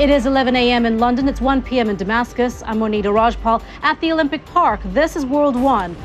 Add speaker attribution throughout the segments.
Speaker 1: It is 11 a.m. in London. It's 1 p.m. in Damascus. I'm Monita Rajpal at the Olympic Park. This is World One.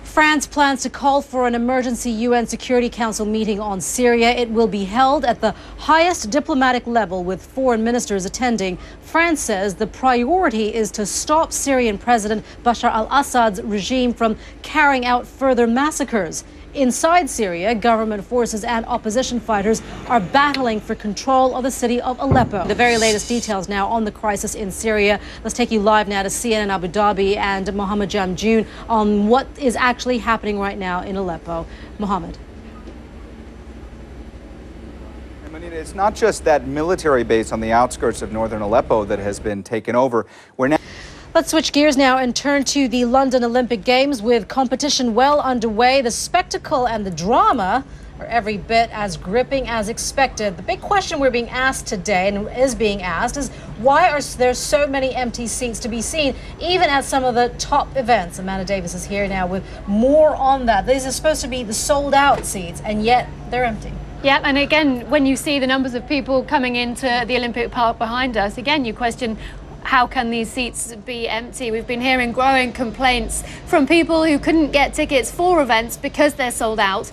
Speaker 1: France plans to call for an emergency UN Security Council meeting on Syria. It will be held at the highest diplomatic level with foreign ministers attending. France says the priority is to stop Syrian President Bashar al-Assad's regime from carrying out further massacres. Inside Syria, government forces and opposition fighters are battling for control of the city of Aleppo. The very latest details now on the crisis in Syria. Let's take you live now to CNN Abu Dhabi and Mohammed Jamjoon on what is actually happening right now in Aleppo. Mohammed.
Speaker 2: It's not just that military base on the outskirts of northern Aleppo that has been taken over.
Speaker 1: Let's switch gears now and turn to the London Olympic Games. With competition well underway, the spectacle and the drama are every bit as gripping as expected. The big question we're being asked today, and is being asked, is why are there so many empty seats to be seen, even at some of the top events? Amanda Davies is here now with more on that. These are supposed to be the sold-out seats, and yet they're empty.
Speaker 3: Yeah, and again, when you see the numbers of people coming into the Olympic Park behind us, again, you question, how can these seats be empty? We've been hearing growing complaints from people who couldn't get tickets for events because they're sold out.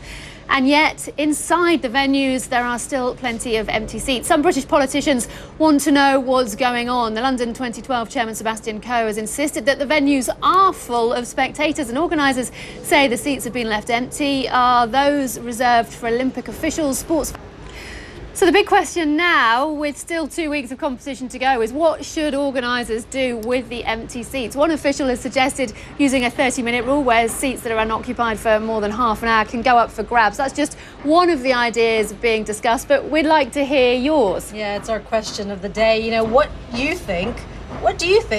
Speaker 3: And yet, inside the venues, there are still plenty of empty seats. Some British politicians want to know what's going on. The London 2012 chairman, Sebastian Coe, has insisted that the venues are full of spectators, and organisers say the seats have been left empty. Are those reserved for Olympic officials, sports? So the big question now, with still 2 weeks of competition to go, is what should organisers do with the empty seats? One official has suggested using a 30-minute rule where seats that are unoccupied for more than half an hour can go up for grabs. That's just one of the ideas being discussed, but we'd like to hear yours.
Speaker 1: Yeah, it's our question of the day. You know, what do you think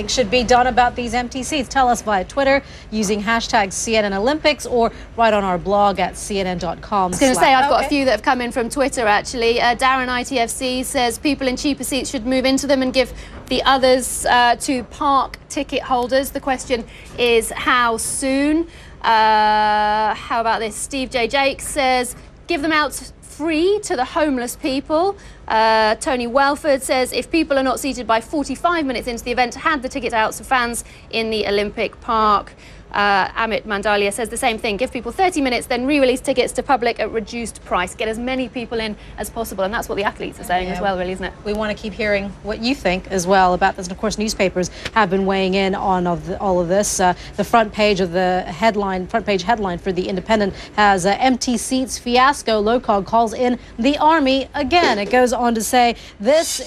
Speaker 1: should be done about these empty seats? Tell us via Twitter using hashtag CNN Olympics or right on our blog at cnn.com.
Speaker 3: I was going to say, I've got a few that have come in from Twitter, actually. Darren ITFC says people in cheaper seats should move into them and give the others to park ticket holders. The question is how soon? How about this? Steve J. Jake says give them out free to the homeless people. Tony Welford says if people are not seated by 45 minutes into the event, hand the ticket out to fans in the Olympic Park. Amit Mandalia says the same thing. Give people 30 minutes, then re-release tickets to public at reduced price. Get as many people in as possible, and that's what the athletes are saying as well, really, isn't it?
Speaker 1: We want to keep hearing what you think as well about this. And of course, newspapers have been weighing in on all of this. The front page of the front page headline for The Independent has empty seats fiasco. Locog calls in the army again. It goes on to say this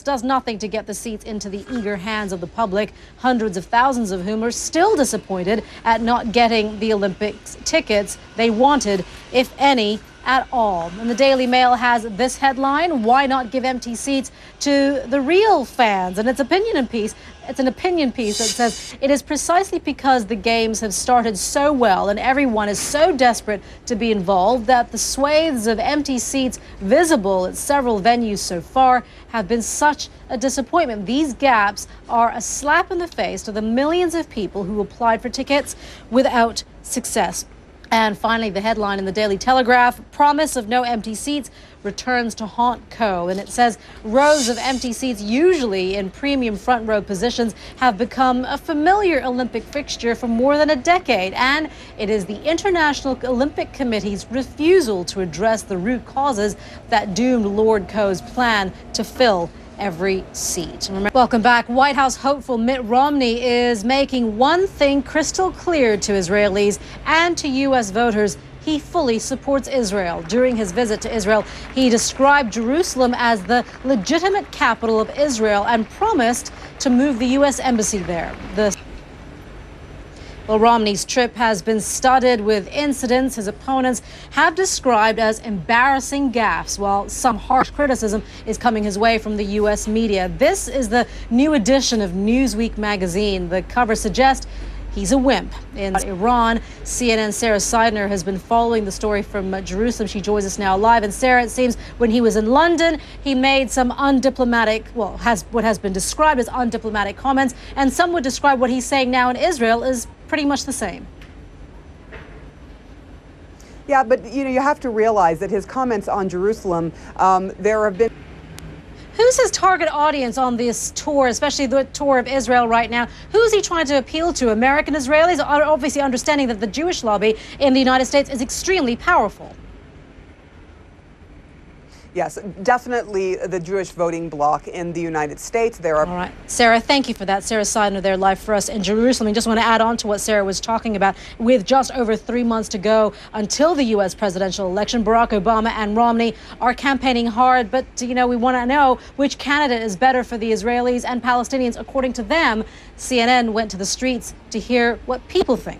Speaker 1: does nothing to get the seats into the eager hands of the public, hundreds of thousands of whom are still disappointed at not getting the Olympics tickets they wanted, if any at all. And the Daily Mail has this headline: why not give empty seats to the real fans? And it's an opinion piece that says it is precisely because the games have started so well and everyone is so desperate to be involved that the swathes of empty seats visible at several venues so far have been such a disappointment. These gaps are a slap in the face to the millions of people who applied for tickets without success. And finally, the headline in the Daily Telegraph: promise of no empty seats returns to haunt Coe. And it says rows of empty seats, usually in premium front row positions, have become a familiar Olympic fixture for more than a decade. And it is the International Olympic Committee's refusal to address the root causes that doomed Lord Coe's plan to fill every seat. Welcome back. White House hopeful Mitt Romney is making one thing crystal clear to Israelis and to U.S. voters: he fully supports Israel. During his visit to Israel, he described Jerusalem as the legitimate capital of Israel and promised to move the U.S. embassy there. Well, Romney's trip has been studded with incidents his opponents have described as embarrassing gaffes, while some harsh criticism is coming his way from the U.S. media. This is the new edition of Newsweek magazine. The cover suggests he's a wimp. In Iran, CNN's Sarah Seidner has been following the story from Jerusalem. She joins us now live. And Sarah, it seems when he was in London, he made some undiplomatic, what has been described as undiplomatic comments. And some would describe what he's saying now in Israel as pretty much the same.
Speaker 4: Yeah, but you have to realize that his comments on Jerusalem, there have been
Speaker 1: Who's his target audience on this tour, especially the tour of Israel right now? Who's he trying to appeal to? American Israelis are obviously understanding that the Jewish lobby in the United States is extremely powerful.
Speaker 4: Yes, definitely the Jewish voting bloc in the United States. There are.
Speaker 1: All right. Sarah, thank you for that. Sarah Seidner there live for us in Jerusalem. I just want to add on to what Sarah was talking about. With just over 3 months to go until the U.S. presidential election, Barack Obama and Romney are campaigning hard. But, we want to know which candidate is better for the Israelis and Palestinians. According to them, CNN went to the streets to hear what people think.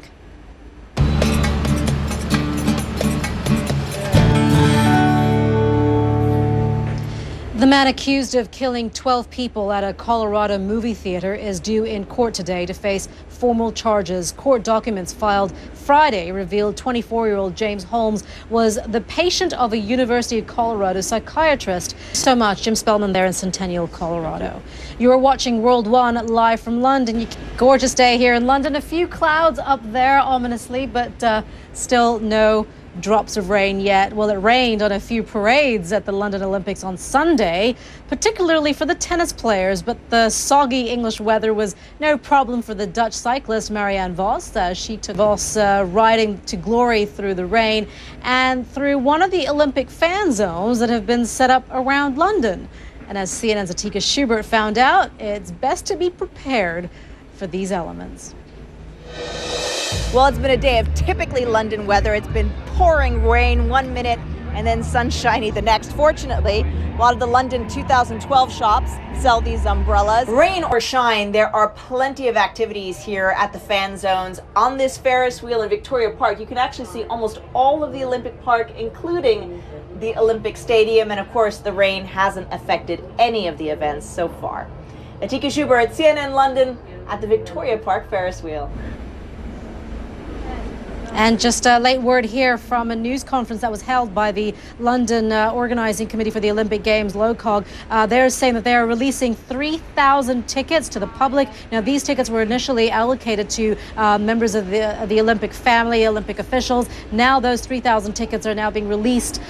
Speaker 1: The man accused of killing 12 people at a Colorado movie theater is due in court today to face formal charges. Court documents filed Friday revealed 24-year-old James Holmes was the patient of a University of Colorado psychiatrist. So much, Jim Spellman there in Centennial, Colorado. You are watching World One live from London. Gorgeous day here in London. A few clouds up there, ominously, but still no drops of rain yet. Well, it rained on a few parades at the London Olympics on Sunday, particularly for the tennis players, but the soggy English weather was no problem for the Dutch cyclist Marianne Vos. She took Vos riding to glory through the rain and through one of the Olympic fan zones that have been set up around London. And as CNN's Atika Schubert found out, it's best to be prepared for these elements.
Speaker 5: Well, it's been a day of typically London weather. It's been pouring rain 1 minute and then sunshiny the next. Fortunately, a lot of the London 2012 shops sell these umbrellas. Rain or shine, there are plenty of activities here at the fan zones. On this Ferris wheel in Victoria Park, you can actually see almost all of the Olympic Park, including the Olympic Stadium. And of course, the rain hasn't affected any of the events so far. Atika Schubert, CNN London, at the Victoria Park Ferris wheel.
Speaker 1: And just a late word here from a news conference that was held by the London Organising Committee for the Olympic Games, LOCOG. They're saying that they are releasing 3,000 tickets to the public. Now, these tickets were initially allocated to members of the Olympic family, Olympic officials. Now those 3,000 tickets are now being released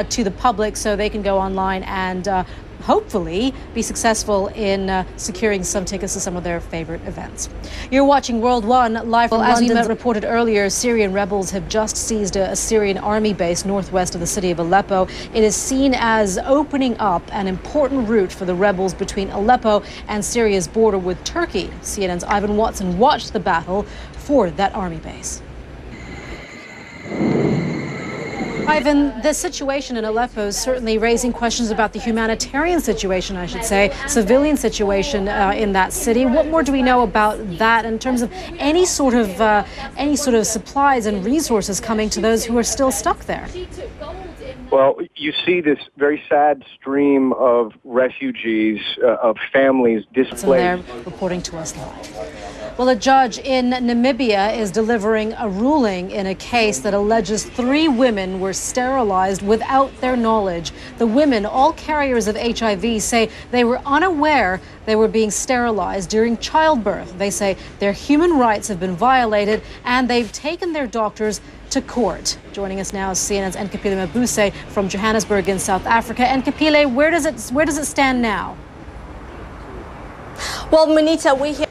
Speaker 1: to the public so they can go online and hopefully be successful in securing some tickets to some of their favorite events. You're watching World One live from London. As we reported earlier, Syrian rebels have just seized a Syrian army base northwest of the city of Aleppo. It is seen as opening up an important route for the rebels between Aleppo and Syria's border with Turkey. CNN's Ivan Watson watched the battle for that army base. Ivan, the situation in Aleppo is certainly raising questions about the humanitarian situation, I should say, civilian situation in that city. What more do we know about that in terms of any sort of supplies and resources coming to those who are still stuck there?
Speaker 6: Well, you see this very sad stream of refugees, of families displaced.
Speaker 1: And they're reporting to us live. Well, a judge in Namibia is delivering a ruling in a case that alleges 3 women were sterilized without their knowledge. The women, all carriers of HIV, say they were unaware they were being sterilized during childbirth. They say their human rights have been violated and they've taken their doctors to court. Joining us now is CNN's Nkapile Mabuse from Johannesburg in South Africa. Nkapile, where does it stand now?
Speaker 5: Well, Monita, we hear.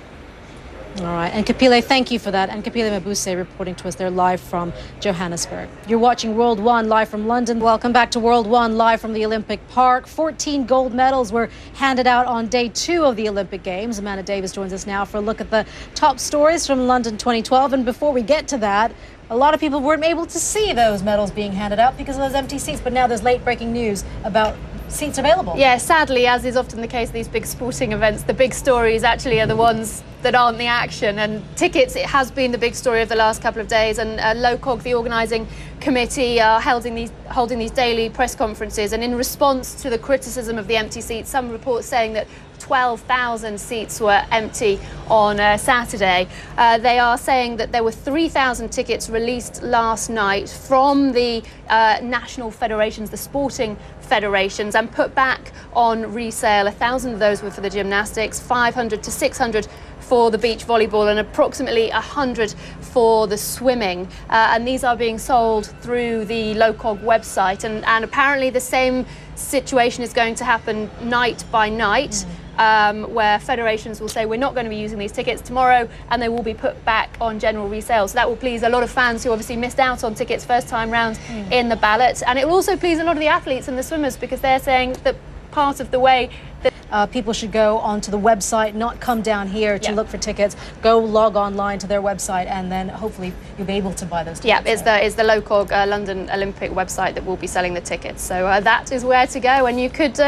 Speaker 1: All right, and Nkapile, thank you for that. And Nkapile Mabuse reporting to us there live from Johannesburg. You're watching World One live from London. Welcome back to World One live from the Olympic Park. 14 gold medals were handed out on day 2 of the Olympic Games. Amanda Davies joins us now for a look at the top stories from London 2012. And before we get to that, a lot of people weren't able to see those medals being handed out because of those empty seats. But now there's late breaking news about seats available.
Speaker 3: Yeah, sadly, as is often the case, these big sporting events, the big stories actually are the ones that aren't the action. And tickets, it has been the big story of the last couple of days. And LOCOG, the organising committee, are holding these daily press conferences. And in response to the criticism of the empty seats, some reports saying that 12,000 seats were empty on Saturday. They are saying that there were 3,000 tickets released last night from the national federations, the sporting federations, and put back on resale. 1,000 of those were for the gymnastics, 500 to 600 for the beach volleyball, and approximately 100 for the swimming. And these are being sold through the LOCOG website. And apparently the same situation is going to happen night by night, where federations will say we're not going to be using these tickets tomorrow, and they will be put back on general resale. So that will please a lot of fans who obviously missed out on tickets first time round in the ballot, and it will also please a lot of the athletes and the swimmers, because they're saying that part of the way that
Speaker 1: people should go onto the website, not come down here to look for tickets. Go log online to their website, and then hopefully you'll be able to buy those tickets.
Speaker 3: Yeah, it's the local London Olympic website that will be selling the tickets. So that is where to go, and you could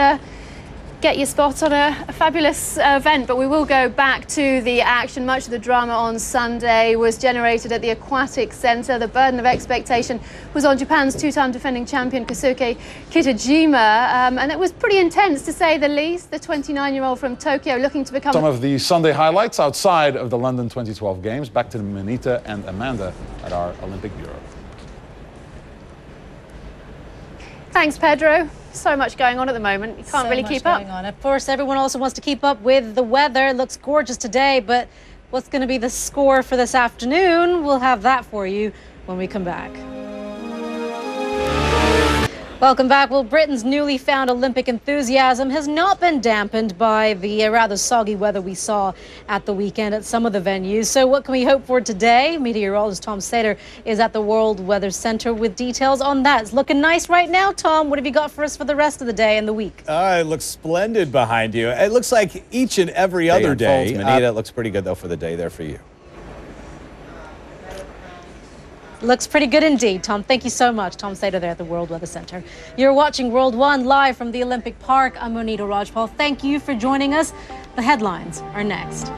Speaker 3: get your spot on a fabulous event. But we will go back to the action. Much of the drama on Sunday was generated at the Aquatic Centre. The burden of expectation was on Japan's two-time defending champion Kosuke Kitajima, and it was pretty intense to say the least. The 29-year-old from Tokyo looking to become...
Speaker 7: Some of the Sunday highlights outside of the London 2012 Games. Back to Monita and Amanda at our Olympic Bureau.
Speaker 3: Thanks, Pedro. So much going on at the moment. You can't really keep up.
Speaker 1: Of course, everyone also wants to keep up with the weather. It looks gorgeous today, but what's going to be the score for this afternoon? We'll have that for you when we come back. Welcome back. Well, Britain's newly found Olympic enthusiasm has not been dampened by the rather soggy weather we saw at the weekend at some of the venues. So what can we hope for today? Meteorologist Tom Sater is at the World Weather Center with details on that. It's looking nice right now. Tom, what have you got for us for the rest of the day and the week?
Speaker 8: It looks splendid behind you. It looks like each and every other day. Monita, it looks pretty good, though, for the day there for you.
Speaker 1: Looks pretty good indeed, Tom. Thank you so much. Tom Sater there at the World Weather Center. You're watching World One live from the Olympic Park. I'm Monita Rajpal. Thank you for joining us. The headlines are next.